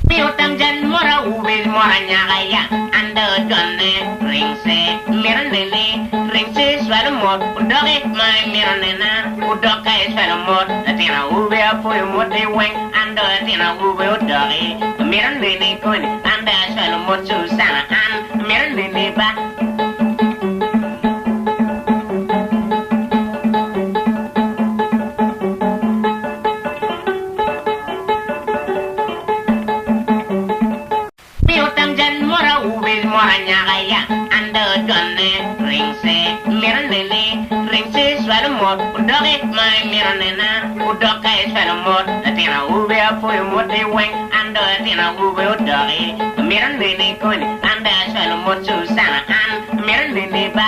Piutam jan mora ubil mora nyagaya ando donne ringse mirnene ringse swal mod udoge mai mirnena udoka swal mod atina ube apo mode weng ando atina ube udoge mirnene kon anda swal mod susana an mirnene ba nyagaya ando donne ringse mirnene ringse swal mod udoge mai mirnena udoka swal mod atina ube apo mode weng ando atina ube udoge mirnene kon anda swal mod susana an mirnene ba